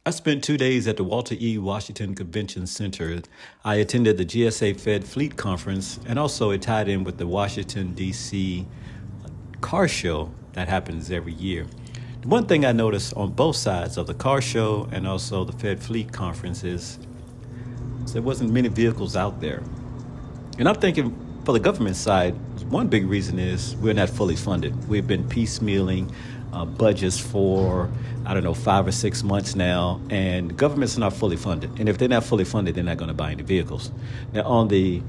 I spent 2 days at the Walter E. Washington Convention Center. I attended the GSA FedFleet conference, and also it tied in with the Washington, D.C. car show that happens every year. The one thing I noticed on both sides of the car show and also the FedFleet conference is there wasn't many vehicles out there. And I'm thinking for the government side, one big reason is we're not fully funded. We've been piecemealing budgets for, 5 or 6 months now, and the government's not fully funded. And if they're not fully funded, they're not going to buy any vehicles. Now, on the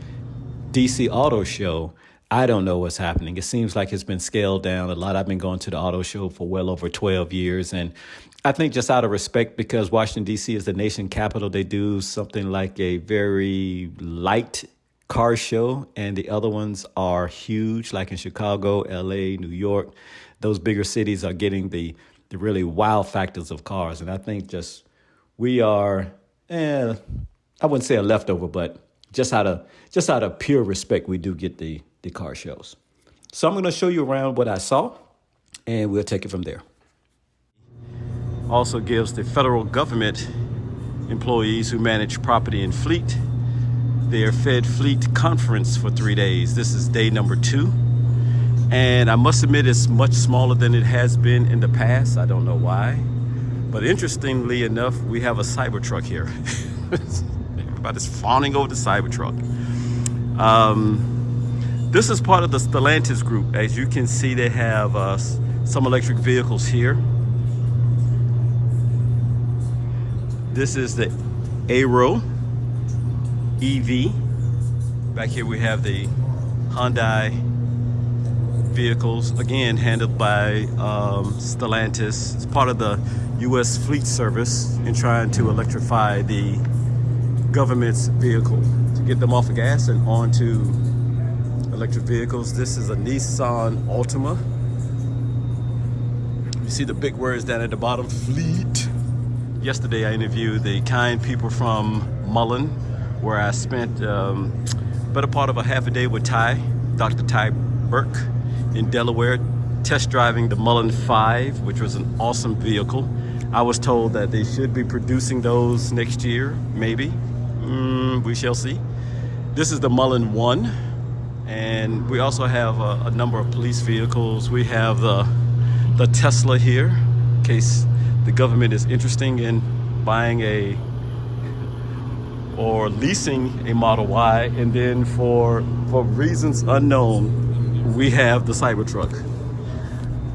DC Auto Show, I don't know what's happening. It seems like it's been scaled down a lot. I've been going to the auto show for well over 12 years, and I think just out of respect, because Washington, D.C. is the nation capital, they do something like a very light car show, and the other ones are huge, like in Chicago, L.A., New York. Those bigger cities are getting the really wow factors of cars. And I think just we are, I wouldn't say a leftover, but just out of pure respect, we do get the car shows. So I'm going to show you around what I saw, and we'll take it from there. Also gives the federal government employees who manage property and fleet their FedFleet conference for 3 days. This is day number 2. And I must admit, it's much smaller than it has been in the past. I don't know why. But interestingly enough, we have a CyberTruck here. Everybody's fawning over the CyberTruck. This is part of the Stellantis group. As you can see, they have some electric vehicles here. This is the Aero EV. Back here we have the Hyundai vehicles, again handled by Stellantis. It's part of the U.S. fleet service in trying to electrify the government's vehicle to get them off of gas and onto electric vehicles. This is a Nissan Altima. You see the big words down at the bottom, fleet. Yesterday I interviewed the kind people from Mullen, where I spent better part of a half a day with Dr. Ty Burke in Delaware, test driving the Mullen 5, which was an awesome vehicle. I was told that they should be producing those next year, maybe. We shall see. This is the Mullen 1, and we also have a number of police vehicles. We have the Tesla here, in case the government is interested in buying or leasing a Model Y, and then for reasons unknown, we have the Cybertruck.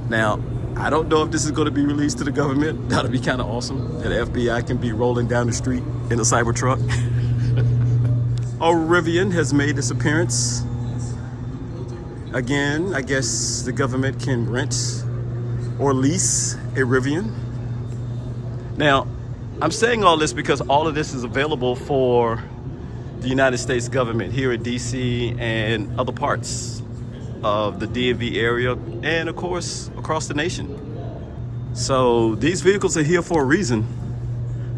Now, I don't know if this is going to be released to the government. That'll be kind of awesome. That FBI can be rolling down the street in a Cybertruck. A Rivian has made its appearance. Again, I guess the government can rent or lease a Rivian. Now, I'm saying all this because all of this is available for the United States government here in DC and other parts of the DMV area, and of course across the nation. So these vehicles are here for a reason,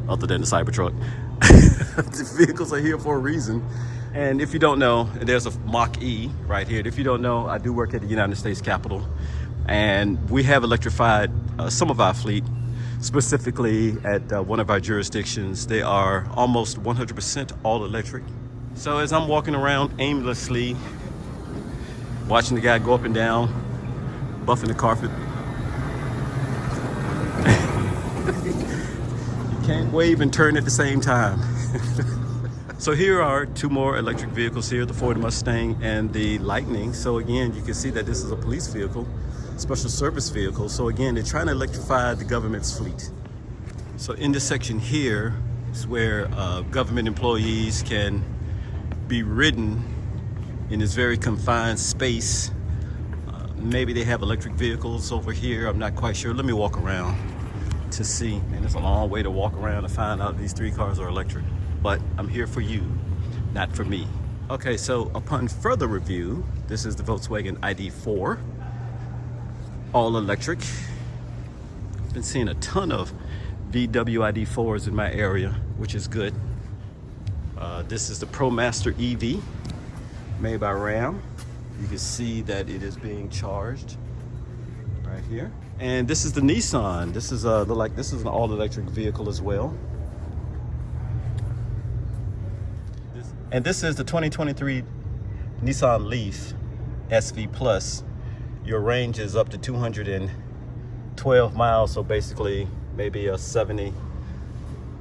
other than the Cybertruck. The vehicles are here for a reason. And if you don't know, there's a Mach-E right here. If you don't know, I do work at the United States Capitol, and we have electrified some of our fleet. Specifically at one of our jurisdictions, they are almost 100% all electric. So as I'm walking around aimlessly, watching the guy go up and down, buffing the carpet, you can't wave and turn at the same time. So here are 2 more electric vehicles here, the Ford Mustang and the Lightning. So again, you can see that this is a police vehicle, special service vehicle. So again, they're trying to electrify the government's fleet. So in this section here is where government employees can be ridden in this very confined space. Maybe they have electric vehicles over here. I'm not quite sure. Let me walk around to see. And it's a long way to walk around to find out these 3 cars are electric. But I'm here for you, not for me. Okay, so upon further review, this is the Volkswagen ID4. All electric. Been seeing a ton of VW ID4s in my area, which is good. This is the ProMaster EV, made by Ram. You can see that it is being charged right here. And this is the Nissan. This is this is an all-electric vehicle as well. And this is the 2023 Nissan Leaf SV Plus. Your range is up to 212 miles, so basically maybe a 70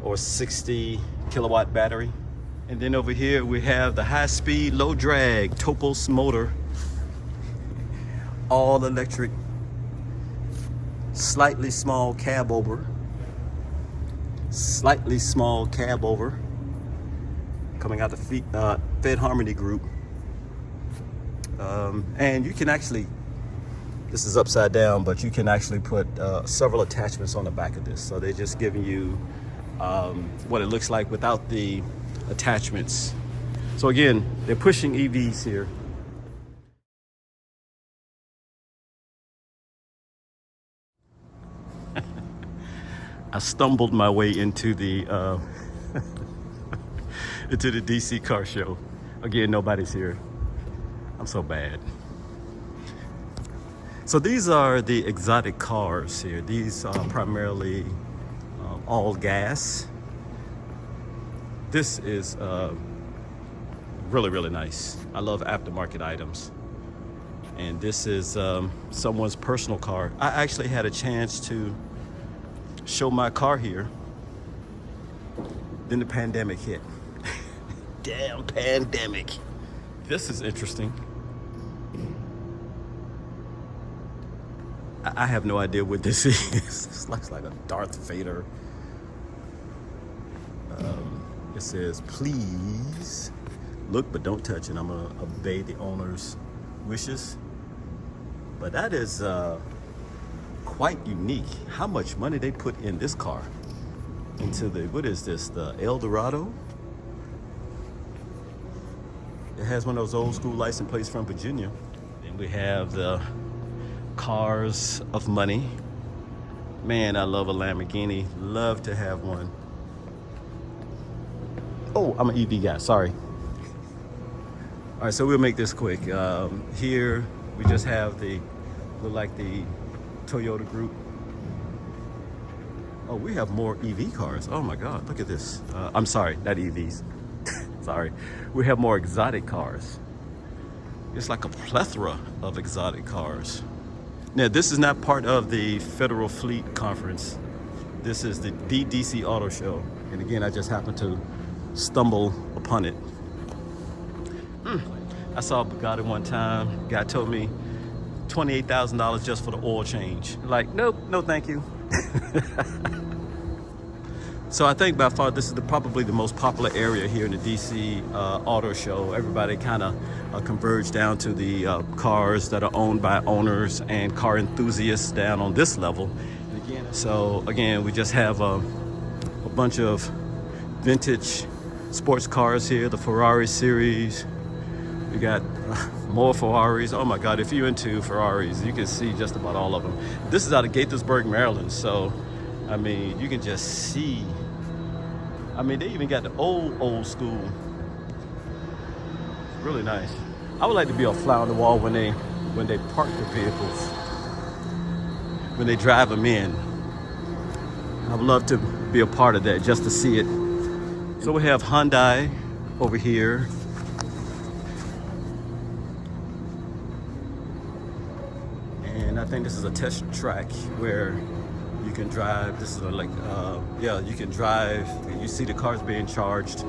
or 60 kilowatt battery. And then over here we have the high-speed, low-drag Topos motor, all-electric, slightly small cab over, coming out the Fed Harmony group. And you can actually, this is upside down, but you can actually put several attachments on the back of this. So they're just giving you what it looks like without the attachments. So again, they're pushing EVs here. I stumbled my way into the into the DC car show. Again, nobody's here. I'm so bad. So these are the exotic cars here. These are primarily all gas. This is really, really nice. I love aftermarket items. And this is someone's personal car. I actually had a chance to show my car here. Then the pandemic hit. Damn pandemic. This is interesting. I have no idea what this is. This looks like a Darth Vader. It says, please look but don't touch it. I'm gonna obey the owner's wishes. But that is quite unique. How much money they put in this car? Into the, what is this, the El Dorado? It has one of those old school license plates from Virginia. Then we have the cars of money. Man, I love a Lamborghini. Love to have one. Oh, I'm an EV guy, sorry. All right, so we'll make this quick. Here, we just have the, look like the Toyota group. Oh, we have more EV cars. Oh my God, look at this. I'm sorry, not EVs. Sorry. We have more exotic cars. It's like a plethora of exotic cars. Now, this is not part of the Federal Fleet Conference. This is the DC Auto Show. And again, I just happened to stumble upon it. I saw a Bugatti one time. Guy told me $28,000 just for the oil change. Like, nope, no thank you. So I think by far this is probably the most popular area here in the DC Auto Show. Everybody kind of converged down to the cars that are owned by owners and car enthusiasts down on this level. So again, we just have a bunch of vintage sports cars here, the Ferrari series. We got more Ferraris. Oh my God, if you're into Ferraris, you can see just about all of them. This is out of Gaithersburg, Maryland. So, I mean, you can just see. I mean, they even got the old school. It's really nice. I would like to be a fly on the wall when they park the vehicles, when they drive them in. I would love to be a part of that, just to see it. So we have Hyundai over here. And I think this is a test track where you can drive. This is like, yeah, you can drive and you see the cars being charged.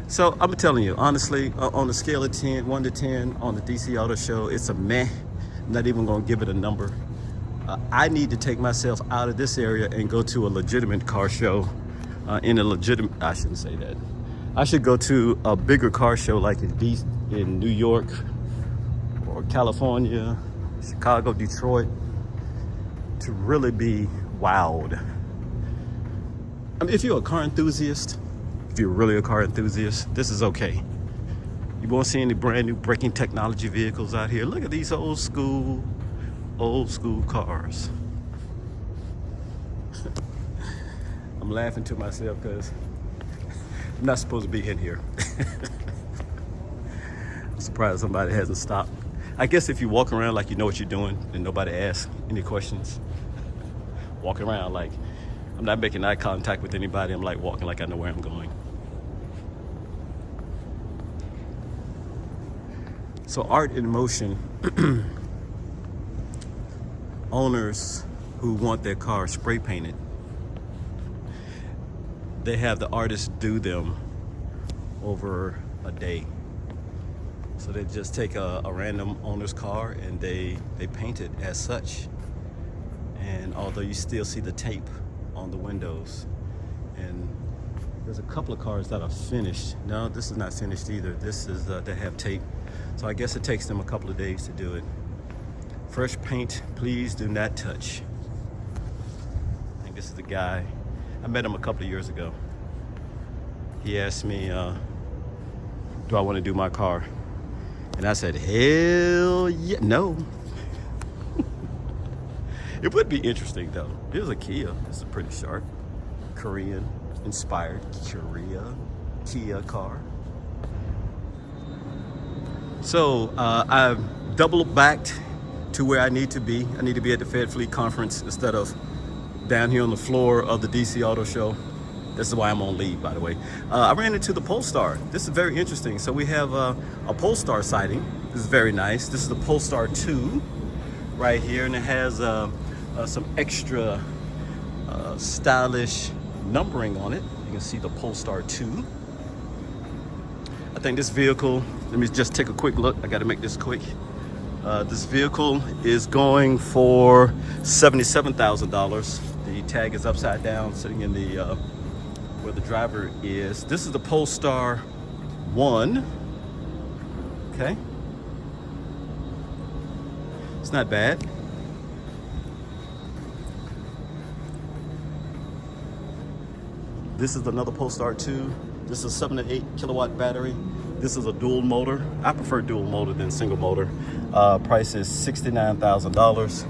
So I'm telling you, honestly, on a scale of 1 to 10 on the DC Auto Show, it's a meh. I'm not even gonna give it a number. I need to take myself out of this area and go to a legitimate car show. I shouldn't say that. I should go to a bigger car show like in New York or California, Chicago, Detroit, to really be wowed. I mean, if you're a car enthusiast, if you're really a car enthusiast, this is okay. You won't see any brand new braking technology vehicles out here. Look at these old school cars. I'm laughing to myself because I'm not supposed to be in here. I'm surprised somebody hasn't stopped. I guess if you walk around like you know what you're doing and nobody asks any questions, walking around like I'm not making eye contact with anybody, I'm like walking like I know where I'm going. So art in motion, owners who want their car spray painted, they have the artist do them over a day. So they just take a random owner's car and they paint it as such. And although you still see the tape on the windows, and there's a couple of cars that are finished. No, this is not finished either. This is they have tape. So I guess it takes them a couple of days to do it. Fresh paint, please do not touch. I think this is the guy. I met him a couple of years ago. He asked me, do I want to do my car? And I said, hell yeah, no. It would be interesting though. It was a Kia. It's a pretty sharp, Korean inspired Kia car. So I've double backed to where I need to be. I need to be at the FedFleet conference instead of down here on the floor of the DC Auto Show. This is why I'm on leave, by the way. I ran into the Polestar. This is very interesting. So we have a Polestar sighting. This is very nice. This is the Polestar 2 right here, and it has some extra stylish numbering on it. You can see the Polestar 2. I think this vehicle, let me just take a quick look. I got to make this quick. This vehicle is going for $77,000. The tag is upside down, sitting in the where the driver is. This is the Polestar 1. Okay. It's not bad. This is another Polestar 2. This is a 7 to 8 kilowatt battery. This is a dual motor. I prefer dual motor than single motor. Price is $69,000.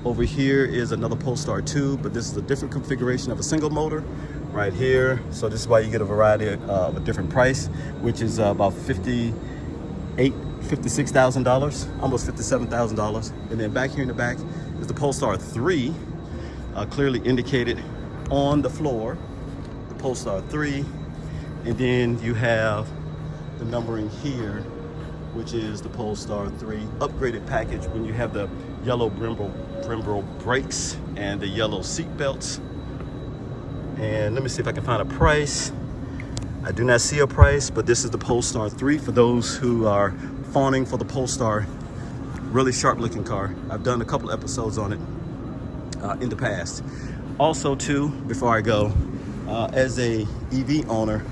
Over here is another Polestar 2, but this is a different configuration of a single motor right here. So this is why you get a variety of a different price, which is about $56,000, almost $57,000. And then back here in the back is the Polestar 3, clearly indicated on the floor, the Polestar 3. And then you have the numbering here, which is the Polestar 3 upgraded package when you have the yellow Brembo brakes and the yellow seat belts. And let me see if I can find a price. I do not see a price, but this is the Polestar 3 for those who are fawning for the Polestar. Really sharp looking car. I've done a couple episodes on it in the past. Also too, before I go, as a EV owner,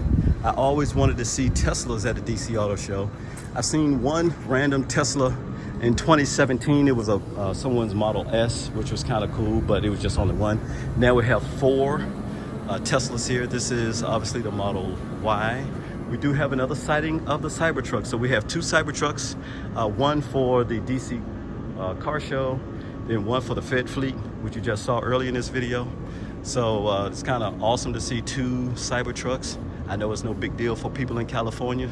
I always wanted to see Teslas at the DC Auto Show. I've seen one random Tesla in 2017. It was someone's Model S, which was kind of cool, but it was just only one. Now we have 4 Teslas here. This is obviously the Model Y. We do have another sighting of the Cybertruck. So we have 2 Cybertrucks, one for the DC car show, then one for the FedFleet, which you just saw earlier in this video. So it's kind of awesome to see 2 Cybertrucks. I know it's no big deal for people in California,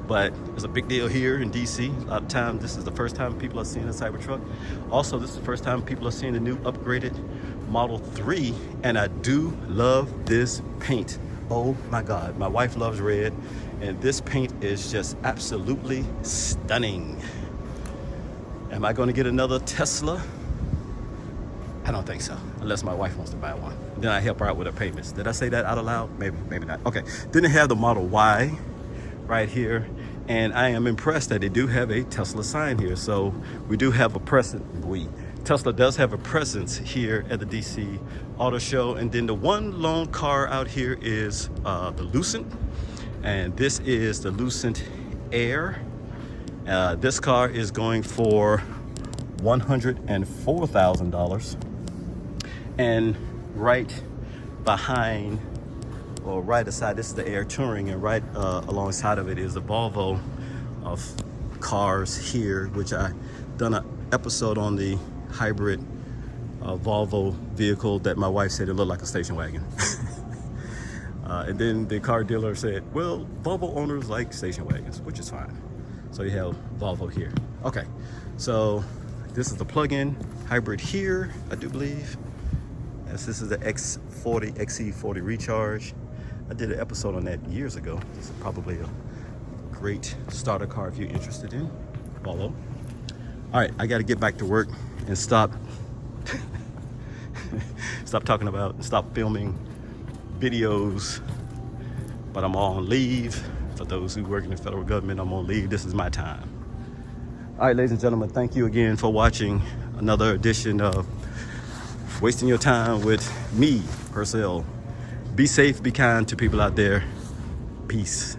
but it's a big deal here in DC. A lot of times, this is the first time people are seeing a Cybertruck. Also, this is the first time people are seeing the new upgraded Model 3, and I do love this paint. Oh my God, my wife loves red, and this paint is just absolutely stunning. Am I gonna get another Tesla? I don't think so, unless my wife wants to buy one. Then I help her out with her payments. Did I say that out loud? Maybe, maybe not. Okay, then they have the Model Y right here, and I am impressed that they do have a Tesla sign here. So we do have a presence, Tesla does have a presence here at the DC Auto Show. And then the one lone car out here is the Lucent, and this is the Lucent Air. This car is going for $104,000. And right behind, or right aside, this is the Air Touring, and right alongside of it is a Volvo of cars here, which I done an episode on the hybrid Volvo vehicle that my wife said it looked like a station wagon. And then the car dealer said, well, Volvo owners like station wagons, which is fine. So you have Volvo here. Okay, so this is the plug-in hybrid here, I do believe. Yes, this is the X40, XC40 Recharge. I did an episode on that years ago. This is probably a great starter car if you're interested in Volvo. All right, I got to get back to work and stop stop filming videos. But I'm on leave. For those who work in the federal government, I'm on leave. This is my time. All right, ladies and gentlemen, thank you again for watching another edition of Wasting Your Time with me, Purcell. Be safe, be kind to people out there. Peace.